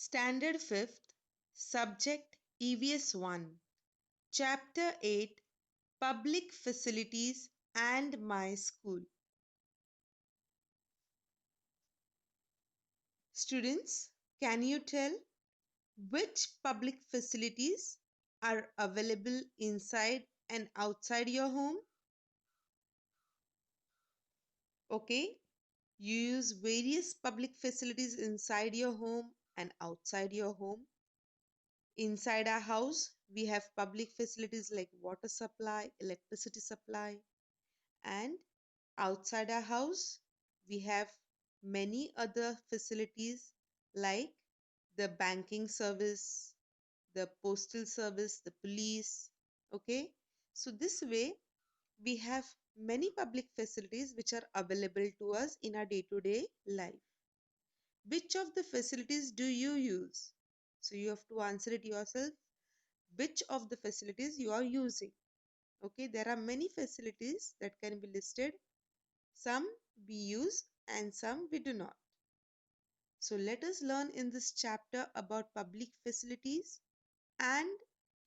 Standard 5th, Subject EVS 1, Chapter 8, Public Facilities and My School. Students, can you tell which public facilities are available inside and outside your home? Okay, you use various public facilities inside your home and outside your home. Inside our house, we have public facilities like water supply, electricity supply, and outside our house, we have many other facilities like the banking service, the postal service, the police. Okay, so this way we have many public facilities which are available to us in our day to day life. Which of the facilities do you use? So you have to answer it yourself. Which of the facilities you are using? Okay, there are many facilities that can be listed. Some we use and some we do not. So let us learn in this chapter about public facilities and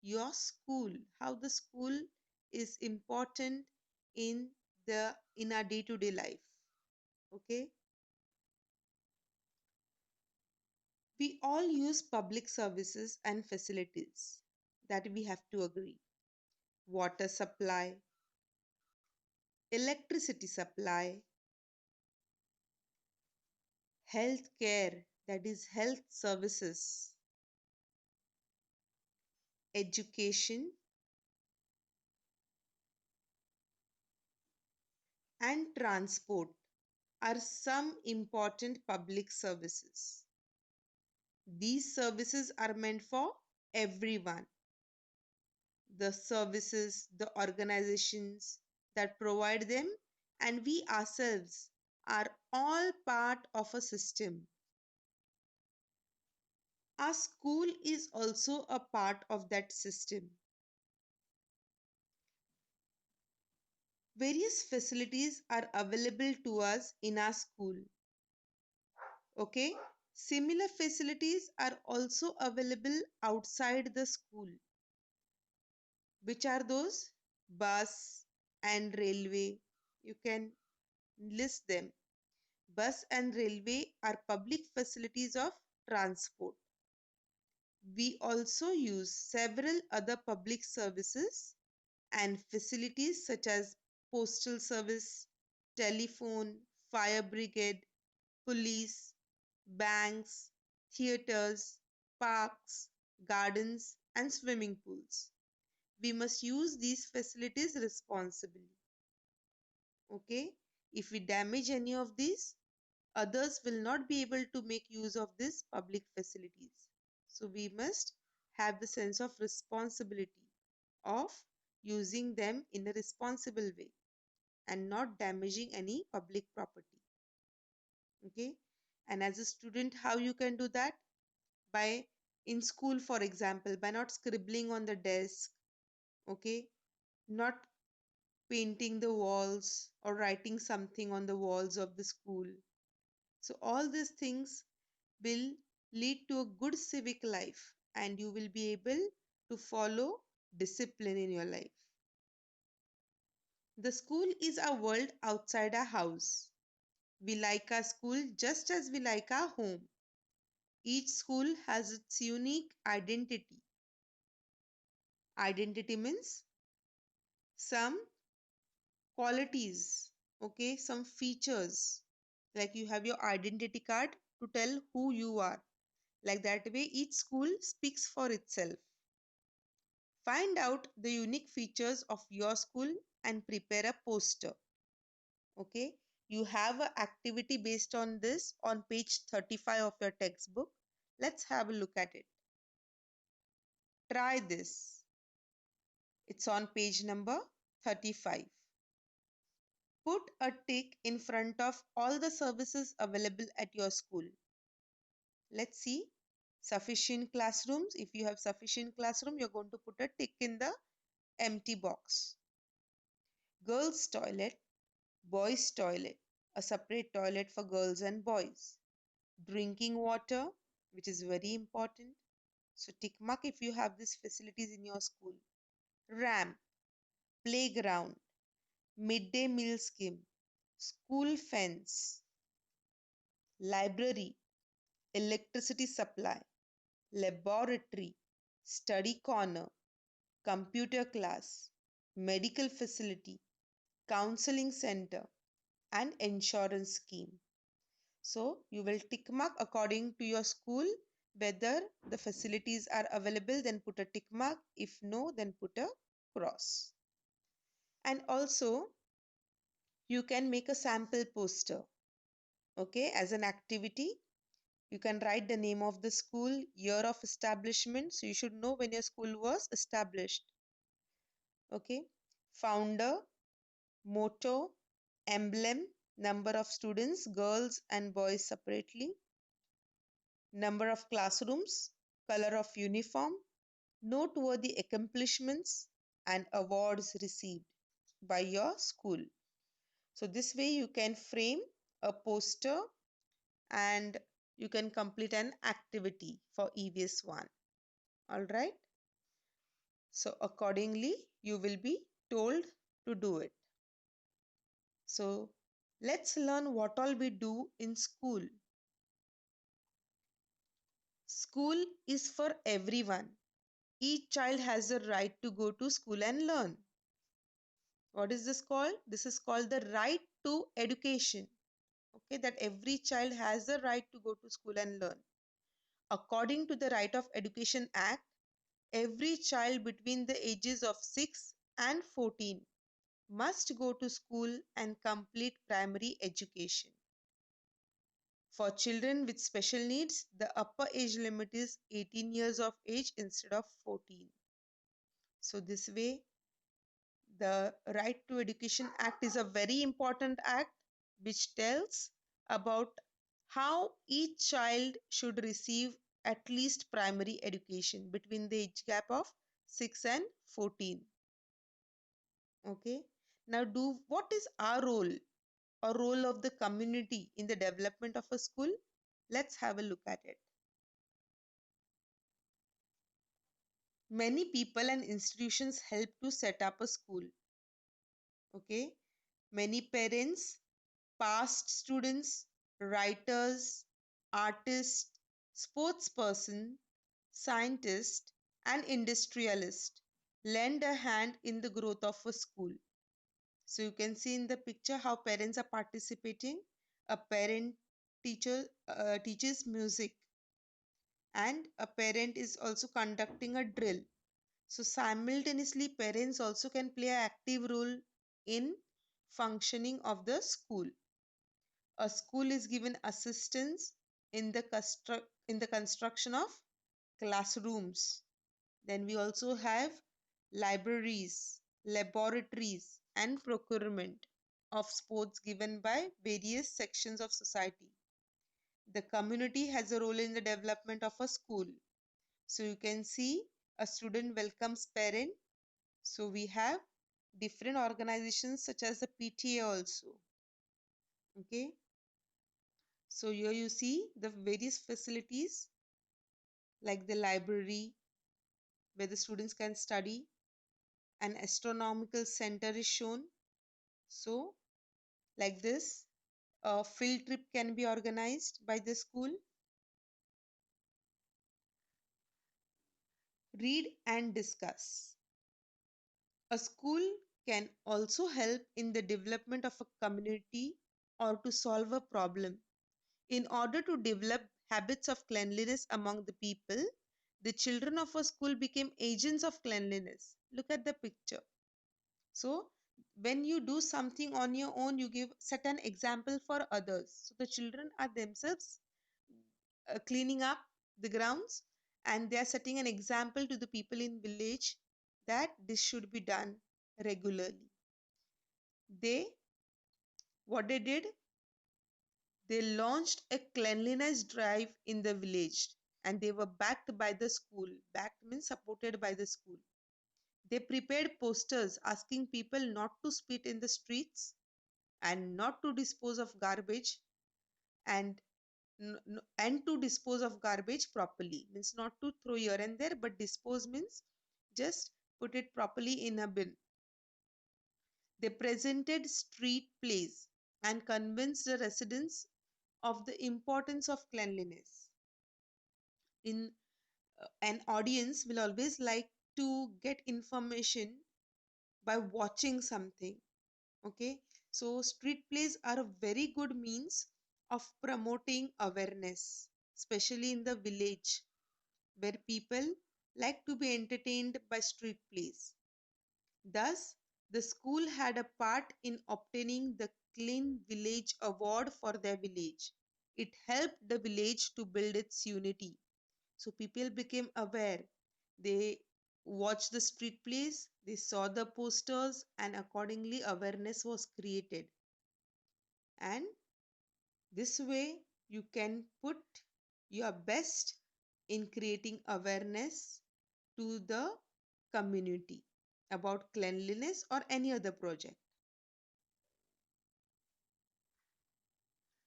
your school, how the school is important in our day-to-day life. Okay, we all use public services and facilities, that we have to agree. Water supply, electricity supply, health care, that is health services, education, and transport are some important public services. These services are meant for everyone. The services, the organizations that provide them, and we ourselves are all part of a system. Our school is also a part of that system. Various facilities are available to us in our school. Okay, similar facilities are also available outside the school. Which are those? Bus and railway. You can list them. Bus and railway are public facilities of transport. We also use several other public services and facilities such as postal service, telephone, fire brigade, police, banks, theaters, parks, gardens, and swimming pools. We must use these facilities responsibly. Okay? If we damage any of these, others will not be able to make use of these public facilities. So we must have the sense of responsibility of using them in a responsible way and not damaging any public property. Okay? And as a student, how you can do that? By in school, for example, by not scribbling on the desk, okay, not painting the walls or writing something on the walls of the school. So all these things will lead to a good civic life and you will be able to follow discipline in your life. The school is our world outside our house. We like our school just as we like our home. Each school has its unique identity. Identity means some qualities, okay, some features. Like you have your identity card to tell who you are. Like that way, each school speaks for itself. Find out the unique features of your school and prepare a poster. Okay, you have an activity based on this on page 35 of your textbook. Let's have a look at it. Try this. It's on page number 35. Put a tick in front of all the services available at your school. Let's see. Sufficient classrooms. If you have sufficient classroom, you're going to put a tick in the empty box. Girls' toilet, boys' toilet, a separate toilet for girls and boys. Drinking water, which is very important. So tick mark if you have these facilities in your school. Ramp, playground, midday meal scheme, school fence, library, electricity supply, laboratory, study corner, computer class, medical facility, counseling center, and insurance scheme. So you will tick mark according to your school whether the facilities are available, then put a tick mark. If no, then put a cross. And also you can make a sample poster, okay, as an activity. You can write the name of the school, year of establishment. So you should know when your school was established. Okay. Founder, motto, emblem, number of students, girls and boys separately, number of classrooms, color of uniform, noteworthy accomplishments, and awards received by your school. So, this way you can frame a poster and you can complete an activity for EVS 1. All right. So, accordingly, you will be told to do it. So, let's learn what all we do in school. School is for everyone. Each child has a right to go to school and learn. What is this called? This is called the right to education. Okay, that every child has the right to go to school and learn. According to the Right of Education Act, every child between the ages of 6 and 14 must go to school and complete primary education. For children with special needs, the upper age limit is 18 years of age instead of 14. So this way, the Right to Education Act is a very important act which tells about how each child should receive at least primary education between the age gap of 6 and 14. Okay. Now, what is our role or role of the community in the development of a school? Let's have a look at it. Many people and institutions help to set up a school. Okay. Many parents, past students, writers, artists, sportsperson, scientists, and industrialists lend a hand in the growth of a school. So you can see in the picture how parents are participating. A parent teaches music, and a parent is also conducting a drill. So simultaneously, parents also can play an active role in functioning of the school. A school is given assistance in the construction of classrooms. Then we also have libraries, laboratories, and procurement of sports given by various sections of society. The community has a role in the development of a school. So you can see a student welcomes parent. So we have different organizations such as the PTA also. Okay. So here you see the various facilities like the library where the students can study. An astronomical center is shown. So like this, a field trip can be organized by the school. Read and discuss. A school can also help in the development of a community or to solve a problem. In order to develop habits of cleanliness among the people, the children of a school became agents of cleanliness. Look at the picture. So, when you do something on your own, you set an example for others. So, the children are themselves cleaning up the grounds and they are setting an example to the people in village that this should be done regularly. They, what they did, they launched a cleanliness drive in the village and they were backed by the school. Backed means supported by the school. They prepared posters asking people not to spit in the streets and not to dispose of garbage and and to dispose of garbage properly. Means not to throw here and there, but dispose means just put it properly in a bin. They presented street plays and convinced the residents of the importance of cleanliness. In An audience will always like to get information by watching something. Okay, so street plays are a very good means of promoting awareness, especially in the village where people like to be entertained by street plays. Thus, the school had a part in obtaining the Clean Village Award for their village. It helped the village to build its unity. So people became aware. They watched the street plays, they saw the posters, and accordingly, awareness was created. And this way, you can put your best in creating awareness to the community about cleanliness or any other project.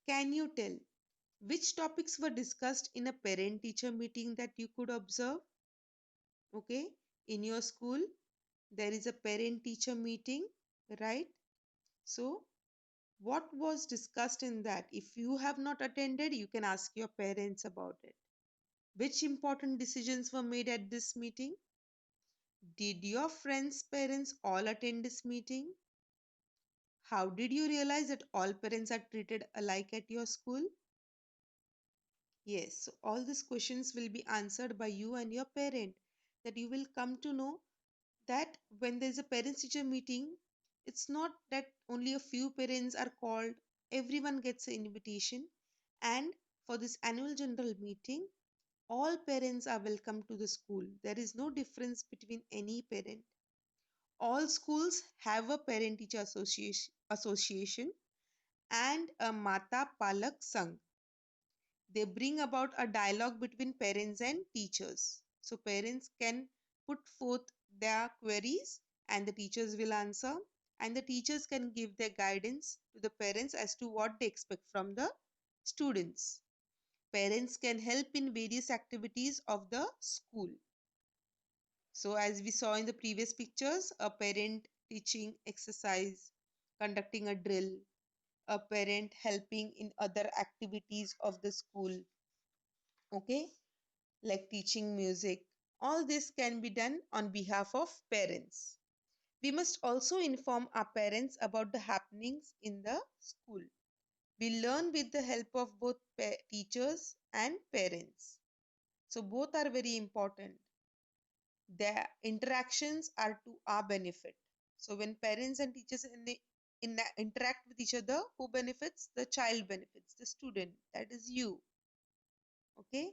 Can you tell which topics were discussed in a parent teacher meeting that you could observe? Okay, in your school, there is a parent teacher meeting, right? So, what was discussed in that? If you have not attended, you can ask your parents about it. Which important decisions were made at this meeting? Did your friends' parents all attend this meeting? How did you realize that all parents are treated alike at your school? Yes, so all these questions will be answered by you and your parent. That you will come to know that when there's a parents teacher meeting, it's not that only a few parents are called, everyone gets an invitation. And for this annual general meeting, all parents are welcome to the school. There is no difference between any parent. All schools have a parent teacher association and a Mata Palak Sangh. They bring about a dialogue between parents and teachers. So parents can put forth their queries and the teachers will answer, and the teachers can give their guidance to the parents as to what they expect from the students. Parents can help in various activities of the school. So as we saw in the previous pictures, a parent teaching exercise, conducting a drill, a parent helping in other activities of the school, okay, like teaching music. All this can be done on behalf of parents. We must also inform our parents about the happenings in the school. We learn with the help of both teachers and parents. So both are very important. Their interactions are to our benefit. So when parents and teachers interact with each other, who benefits? The child benefits, the student, that is you. Okay.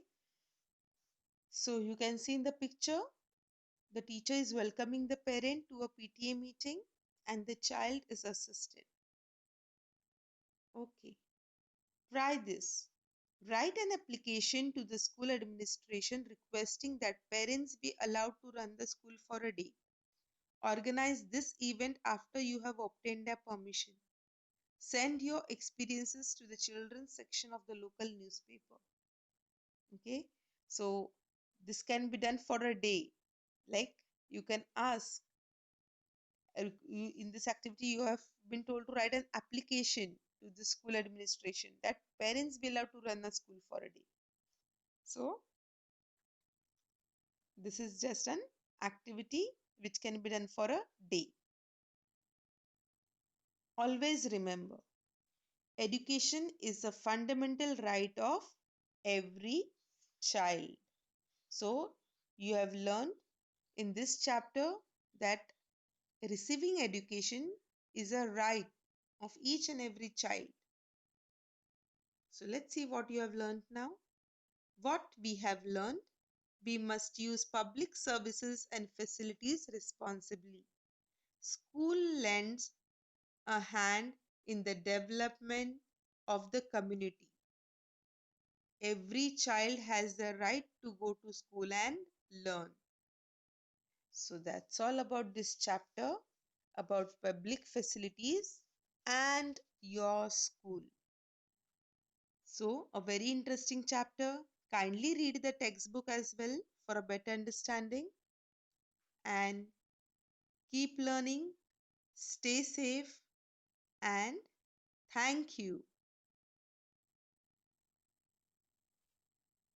So you can see in the picture, the teacher is welcoming the parent to a PTA meeting and the child is assisted. Okay. Try this. Write an application to the school administration requesting that parents be allowed to run the school for a day. Organize this event after you have obtained their permission. Send your experiences to the children's section of the local newspaper. Okay, so this can be done for a day. Like you can ask, in this activity, you have been told to write an application to the school administration that parents be allowed to run a school for a day. So, this is just an activity which can be done for a day. Always remember, education is a fundamental right of every child. So, you have learned in this chapter that receiving education is a right of each and every child. So, let's see what you have learned now. What we have learned: we must use public services and facilities responsibly. School lends a hand in the development of the community. Every child has the right to go to school and learn. So that's all about this chapter about public facilities and your school. So, a very interesting chapter. Kindly read the textbook as well for a better understanding and keep learning, stay safe, and thank you.